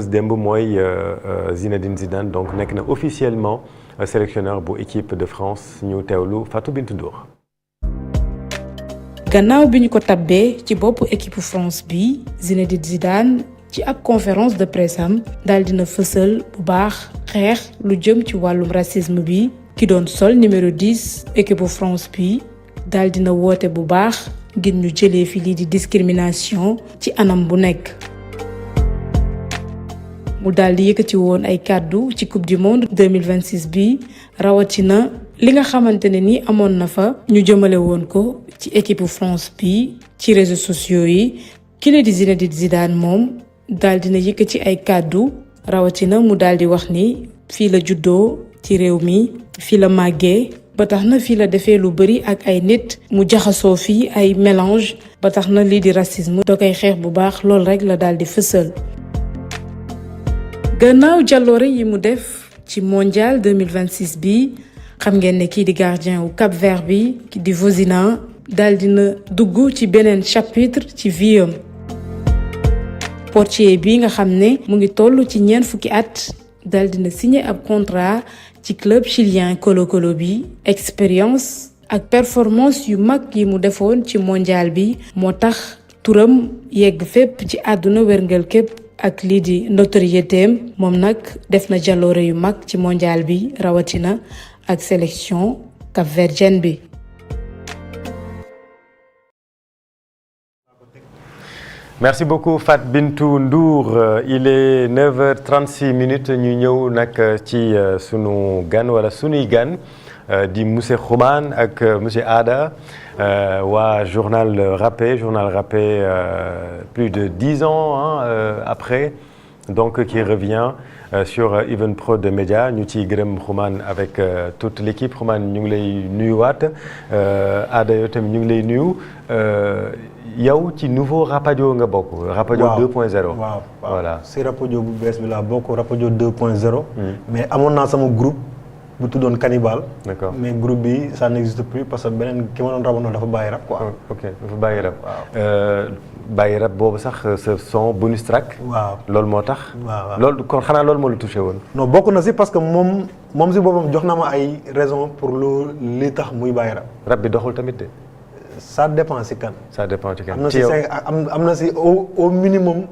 bës démb mooy Zinedine Zidane donc nekk na officiellement sélectionneur bu équipe de France ñu teewlu Fatou Bintou Ndour. gannaaw bi ñu ko tabbee ci boppu équipe France bi Zinedine Zidane ci ab conférence de presse am daal dina fësal bu baax xeex lu jëm ci wàllum racisme bi ki doon sol numéro 10 équipe France bi daal dina woote bu baax ngir ñu jëlee fi lii di discrimination ci anam bu nekk. mu daal di yëkkati woon ay kàddu ci coupe du monde 2026 bi rawatina li nga xamante ne ni amoon na fa ñu jëmale woon ko ci équipe France bi ci réseaux sociaux yi kile di Zinedine Zidane moom daal dina yëkkati ay kàddu rawatina mu daal di wax ni fii la juddoo ci réew mi fii la màggee ba tax na fii la defee lu bari ak ay nit mu jaxasoo fii ay mélange ba tax na lii di racisme da koy xeex bu baax loolu rek la daal di fësal. gannaaw jàlloore yi mu def ci mondial 2026 bi xam ngeen ne kii di gardien wu Cap Vert bi ki di Vozina daal dina dugg ci beneen chapitre ci vie am portier bi nga xam ne mu ngi toll ci 4 fukki at daal dina signé ab contrat ci club chilien Colo-Colo bi expérience ak performance yu mag yi mu defoon ci mondial bi moo tax turam yegg fépp ci àdduna wërngël képp ak lii di notoriété moom nag def na jaloore yu mag ci mondial bi rawatina ak sélection cap-verdienne bi. Merci beaucoup Fat Bintou Ndour il est 9h36 ñu ñëw nag ci sunu gan wala sunuy gan di monsieur Xuman ak monsieur Ada waa journal Rappé plus de 10 ans après donc qui revient sur Evenprod Média ñu ciy gërëm Xuman avec toute l'équipe Xuman ñu ngi lay nuyuwaat Ada yow tamit ñu ngi lay nuyu yow ci nouveau Rapadio nga bokk. Rapadio 2.0 waaw voilà si Rapadio bu bees bi laa bokk Rapadio 2.0 mais amoon naa sama groupe bu tuddoon Cannibal. D'accord mais groupe bi ça n'existe plus parce que beneen ki ma doon raboon dafa bàyyi rap quoi. ok dafa bàyyi rap. waaw bàyyi rap boobu sax ce son bonus track. waaw loolu moo tax. waaw loolu kon xanaa loolu moo la touché woon. non bokk na si parce que moom si boppam jox na ma ay raison pour li tax muy bàyyi rap. rap bi doxul tamit de. ça dépend si kan. ça dépend ci kan. am na si 5 am na si au minimum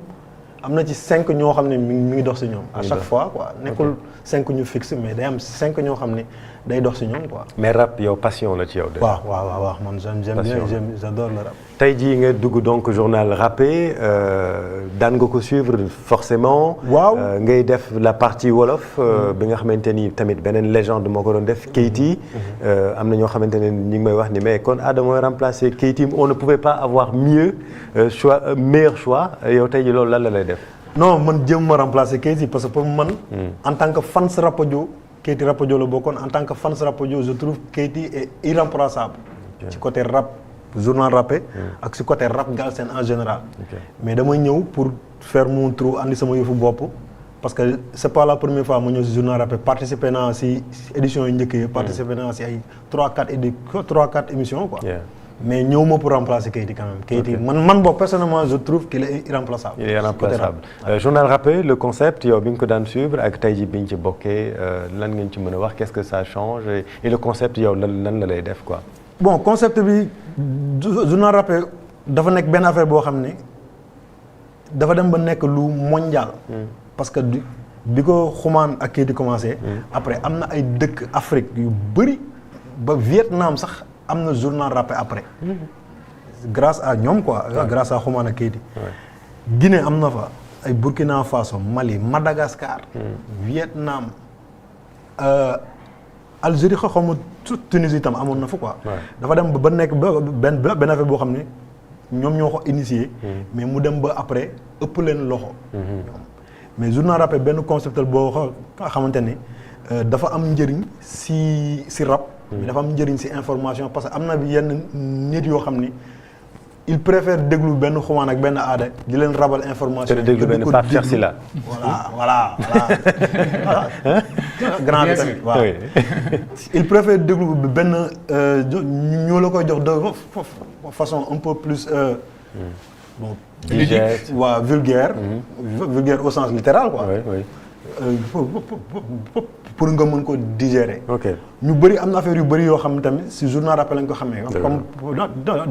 am na ci 5 ñoo xam ne mi ngi dox si ñoom. à chaque fois quoi nekkul 5 ñu fixe mais day am 5 ñoo xam ne day dox si ñoom quoi. mais rap yow passion la ci yow de. waaw man j'aime bien j'adore le rap. tey jii nga dugg donc journal Rappé daan nga ko suivre forcément. waaw ngay def la partie wolof. bi nga xamante ni tamit beneen légende moo ko doon def Keyti. am na ñoo xamante ne ñu ngi may wax ni mais kon Ada mooy remplacer Keyti on ne pouvait pas avoir meilleur choix yow tey jii loolu lan la lay def. non man jéem ma remplacer Keyti parce que pour man. en tant que fans Rapadio Keyti Rapadio la bokkoon en tant que fans Rapadio je trouve Keyti est irremplaçable. ci côté rap journal Rappé. ak ci côté rap Galsen en général. mais damay ñëw pour faire mon trou andi sama yëfu bopp. parce que c'est pas la première fois ma ñëw ci journal Rappé participer naa ci éditions yu njëkk yi. participer naa ci ay 3-4 émissions quoi. mais ñëw ma pour remplacer Keyti quand même. Keyti man boobu personnellement je trouve qu'il est irremplaçable. il est irremplaçable journal Rappé le concept yow bi nga ko daan suivre ak tey jii bi ñu ci bokkee lan ngeen ci mën a wax qu'est-ce que ça change et le concept yow lan la lay def quoi. bon concept bi journal Rappé dafa nekk benn affaire boo xam ne dafa dem ba nekk lu mondial. parce que bi ko Xuman ak Keyti commencé. après am na ay dëkk Afrique yu bëri ba Vietnam sax. am na journal Rappé après grâce à ñoom quoi grâce à Xuman ak Keyti Guinée am na fa ay Burkina Faso Mali Madagascar Vietnam Algérie xaw ma Tunisie itam amoon na fa quoi dafa dem ba nekk benn affaire boo xam ne ñoom ñoo ko initié mais mu dem ba après ëpp leen loxo mais journal Rappé benn conceptuel boo xamante ne dafa am njëriñ si rap mais dafa am njëriñ ci information parce que am na yenn nit yoo xam ni il préfère déglu benn Xuman ak benn Ada di leen rabal information. te déglu benn Pape Cheikh Sylla. voilà grand bi tamit waaw. il préfère déglu benn ñoo la koy jox de façon un peu plus bon digeste. waa vulgaire. vulgaire au sens littéral quoi. oui. pour nga mën ko digérer. ok ñu bëri am na affaire yu bëri yoo xam ne tamit si journal rappel lañ ko xamee. comme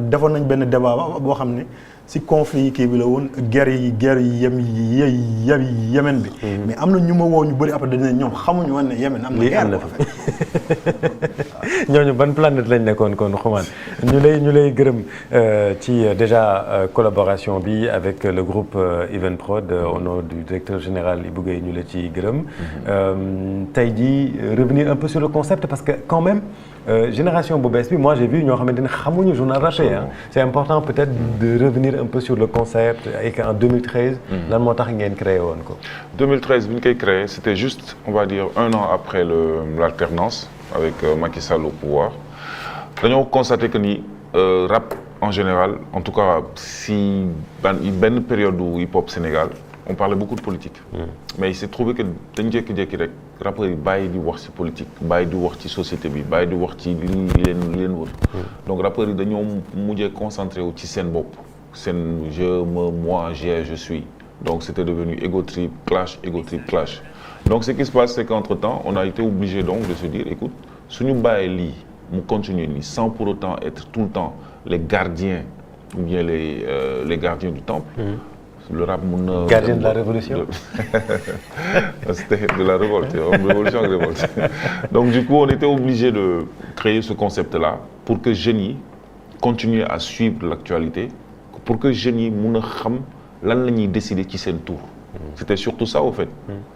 defoon nañ benn débat boo xam ne si conflit yi kii bi la woon guerre yi Yémen bi. mais am na ñu ma woo ñu bëri après dañ ne ñoom xamuñu woon ne Yémen am na guerre. ñooñu ban planète lañ nekkoon kon Xuman ñu lay gërëm ci déjà collaboration bi avec le groupe Evenprod au nom du directeur général Ibou Guèye ñu la ci gërëm. tey jii revenir un peu sur le concept parce que quand même génération bu bees bi moi j'ai vu ñoo xamante ne xamuñu journal rappé hein. C'est important peut-être de revenir un peu sur le concept et qu'en 2013 lan moo tax ngeen créé woon ko. 2013 bi ñu koy créé c'était juste on va dire 1 an après l'alternance avec Macky Sall au pouvoir dañoo constaté que ni rap en général en tout cas si benn période du hip-hop Sénégal on parlait beaucoup de politique. Mais il s'est trouvé que dañu jékki-jékki rek rappeurs yi bàyyi di wax ci politique bàyyi di wax ci société bi bàyyi di wax ci li leen wër. Donc rappeurs yi dañoo mujjee concentré wu ci seen bopp seen moi je suis. Donc c'était devenu ego trip clash. Donc ce qui se passe c'est qu'entre-temps on a été obligé donc de se dire écoute suñu bàyyi lii mu continuer nii sans pour autant être tout le temps les gardiens ou bien les gardiens du temple. Le rap mun na. Gardien de la révolution. C'était de la révolte, révolution ak révolte. Donc du coup on était obligé de créer ce concept-là pour que jeunes yi continuer à suivre l'actualité pour que jeunes yi mun a xam lan la ñuy décider ci seen tour. C'était surtout ça au fait.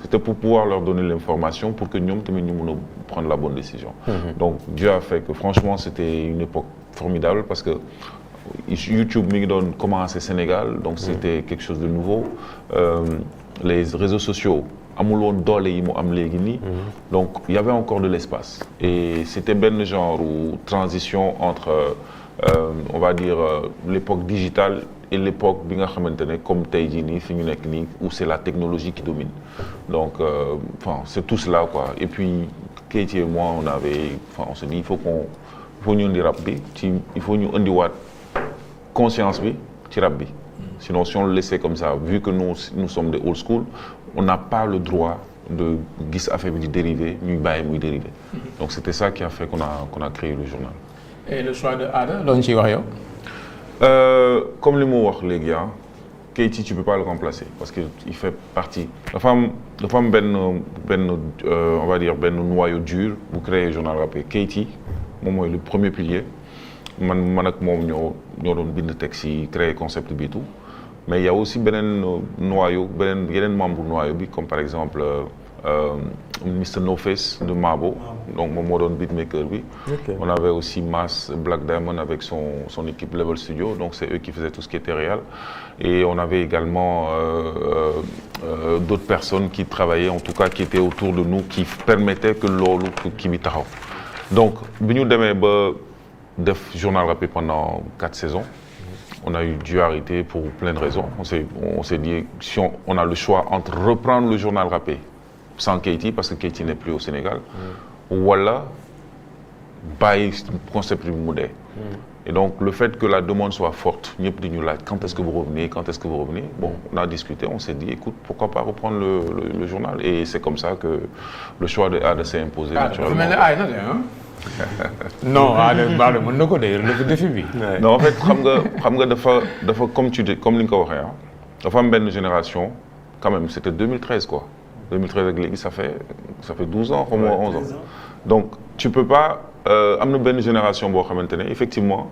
C'était pour pouvoir leur donner l'information pour que ñoom tamit ñu mun a prendre la bonne décision. Donc Dieu a fait que franchement c'était une époque formidable parce que YouTube mi ngi doon commencé Sénégal donc c'était quelque chose de nouveau les réseaux sociaux amul woon doole yi mu am léegi nii donc il y avait encore de l'espace et c'était benn genre transition entre on va dire l'époque digitale et l'époque bi nga xamante ne comme tey jii nii fi ñu nekk nii où c'est la technologie qui domine donc enfin c'est tout cela quoi et puis Keyti et moi on s'est dit il faut ñu indi rap bi il faut ñu indiwaat conscience bi ci rap bi sinon si on le laissait comme ça vu que nous sommes des old school on n'a pas le droit de gis affaire bi di dériver ñuy bàyyi muy dériver donc c'était ça qui a fait qu'on a créé le journal. Et le choix de Ada loo ñu ciy wax yow. Comme li mu wax léegi ah Keyti tu peux pas le remplacer parce que il fait partie dafa am benn on va dire benn noyau dur bu créer journal rappé Keyti moom mooy le premier pilier. man ak moom ñoo doon bind texte yi créer concept bi tout mais il y a aussi beneen noyau yeneen membre noyau bi comme par exemple Mr No Face de Mabo donc moom moo doon beatmaker bi. On avait aussi Mass Black Diamond avec son équipe Level Studio donc c'est eux qui faisaient tout ce qui était réel et on avait également d'autres personnes qui travaillaient en tout cas qui étaient autour de nous qui permettaient que loolu kii bi taxaw donc bi ñu demee ba def journal rappé pendant 4 saisons. On a dû arrêter pour plein de raisons. On s'est dit si on a le choix entre reprendre le journal rappé sans Keyti parce que Keyti n'est plus au Sénégal wala bàyyi concept bi mu dee. Et donc le fait que la demande soit forte ñëpp di ñu laaj quand est-ce que vous revenez bon on a discuté on s'est dit écoute pourquoi pas reprendre le journal et c'est comme ça que le choix de Ada s'est imposé naturellement. Non Ada mën na ko de le défi bi. Non en fait xam nga dafa comme li nga ko waxee ah dafa am benn génération quand même c'était 2013 quoi 2013 ak léegi ça fait 12 ans au moins 11 ans donc tu peux pas am na benn génération boo xamante ne effectivement